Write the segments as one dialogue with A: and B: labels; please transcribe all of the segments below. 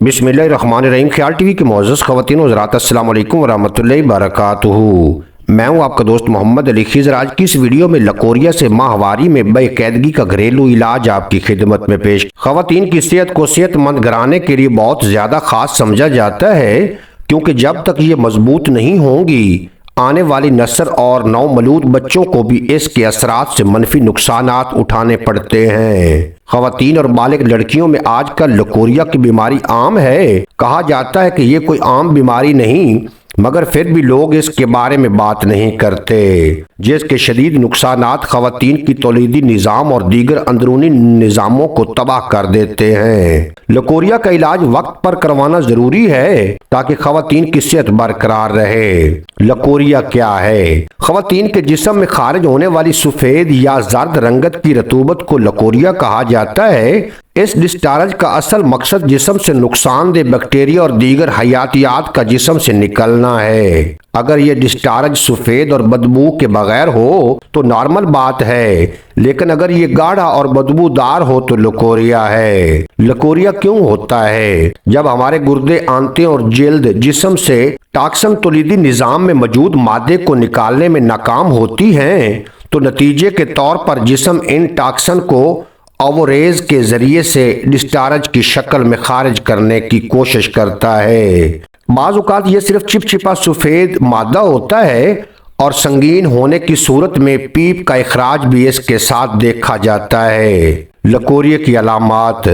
A: बिस्मिल्लाहिर्रहमानिर्रहीम। ख्याल टीवी के मुअज़्ज़ज़ ख़वातीन व हज़रात, अस्सलामु अलैकुम वरहमतुल्लाहि वबरकातुहू। मैं हूं आपका दोस्त मोहम्मद अली खिज़र। आज की इस वीडियो में लकोरिया से माहवारी में बेक़ैदगी का घरेलू इलाज आपकी खिदमत में पेश। ख़वातीन की सेहत को सेहतमंद कराने के लिए बहुत ज़्यादा ख़ास समझा जाता है, क्योंकि जब तक ये मजबूत नहीं होंगी, आने वाली नस्ल और नौमौलूद बच्चों को भी इसके असरात से मनफी नुकसानात उठाने पड़ते हैं। ख़वातीन और बालिग लड़कियों में आजकल लकोरिया की बीमारी आम है। कहा जाता है कि ये कोई आम बीमारी नहीं, मगर फिर भी लोग इसके बारे में बात नहीं करते, जिसके शदीद नुकसानात ख़वातीन की तौलीदी निज़ाम और दीगर अंदरूनी निज़ामों को तबाह कर देते हैं। लकोरिया का इलाज वक्त पर करवाना ज़रूरी है ताकि ख़वातीन की सेहत बरकरार रहे। लकोरिया क्या है? ख़वातीन के जिस्म में खारिज होने वाली सफ़ेद या जर्द रंगत की रतूबत को लकोरिया कहा जाता है। इस डिस्चार्ज का असल मकसद जिस्म से नुकसानदेह बैक्टीरिया और दीगर हयातियात का जिस्म से निकलना है। अगर ये डिस्चार्ज सफ़ेद और बदबू के बगैर हो तो नॉर्मल बात है, लेकिन अगर ये गाढ़ा और बदबूदार हो तो लकोरिया है। लकोरिया क्यों होता है? जब हमारे गुर्दे, आंतें और जल्द जिस्म से टॉक्सिन तौलीदी निज़ाम में मौजूद मादे को निकालने में नाकाम होती हैं, तो नतीजे के तौर पर जिस्म इन टॉक्सिन को ओवरेज के जरिए से डिस्चार्ज की शक्ल में खारिज करने की कोशिश करता है। बाज़ औक़ात ये सिर्फ चिपचिपा सफ़ेद मादा होता है और संगीन होने की सूरत में पीप का इखराज भी इसके साथ देखा जाता है। लकोरिया की अलामात।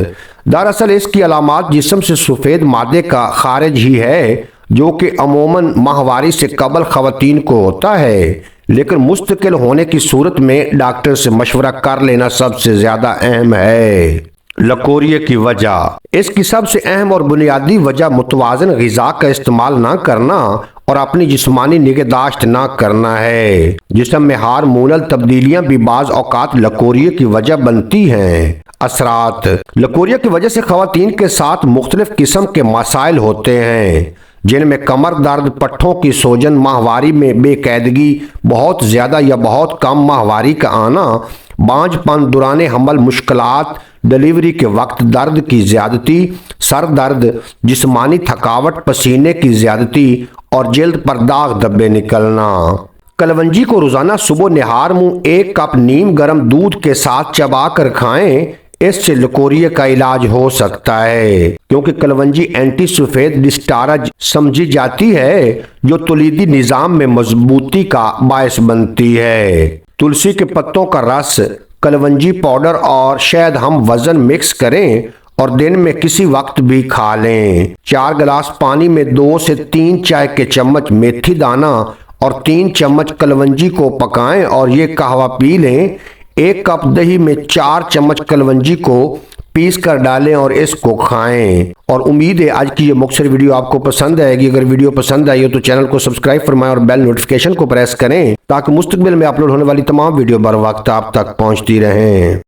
A: दरअसल इसकी अलामात जिस्म से सफ़ेद मादे का खारिज ही है, जो कि अमूमन माहवारी से कबल ख़वातीन को होता है, लेकिन मुस्तकिल होने की सूरत में डॉक्टर से मशवरा कर लेना सबसे ज्यादा अहम है। लकोरिया की वजह। इसकी सबसे अहम और बुनियादी वजह मुतवाज़न ग़िज़ा का इस्तेमाल ना करना और अपनी जिस्मानी निगहदाश्त ना करना है। जिस्म में हार्मोनल तब्दीलियां भी बाज़ औक़ात लकोरिया की वजह बनती हैं। असरात। लकोरिया की वजह से ख़वातीन के साथ मुख्तलिफ किस्म के मसाइल होते हैं, जिनमें कमर दर्द, पट्ठों की सोजन, माहवारी में बेक़ैदगी, बहुत ज़्यादा या बहुत कम माहवारी का आना, बांझपन, दौरान हमल मुश्किलात, डिलीवरी के वक्त दर्द की ज़्यादती, सर दर्द, जिस्मानी थकावट, पसीने की ज़्यादती और जल्द पर दाग धब्बे निकलना। कलवंजी को रोज़ाना सुबह निहार मुँह 1 कप नीम गर्म दूध के साथ चबा कर खाएं। इससे लकोरिया का इलाज हो सकता है, क्योंकि कलवंजी एंटी सफ़ेद डिस्चार्ज समझी जाती है, जो तौलीदी निज़ाम में मजबूती का बायस बनती है। तुलसी के पत्तों का रस, कलवंजी पाउडर और शहद हम वज़न मिक्स करें और दिन में किसी वक्त भी खा लें। 4 गिलास पानी में 2 से 3 चाय के चम्मच मेथी दाना और 3 चम्मच कलवंजी को पकाएं और ये कहवा पी लें। 1 कप दही में 4 चम्मच कलवंजी को पीस कर डालें और इसको खाएं। और उम्मीद है आज की ये मुख्तसर वीडियो आपको पसंद आएगी। अगर वीडियो पसंद आई हो तो चैनल को सब्सक्राइब फरमाएं और बेल नोटिफिकेशन को प्रेस करें, ताकि मुस्तकबिल में अपलोड होने वाली तमाम वीडियो बर वक्त आप तक पहुंचती रहें।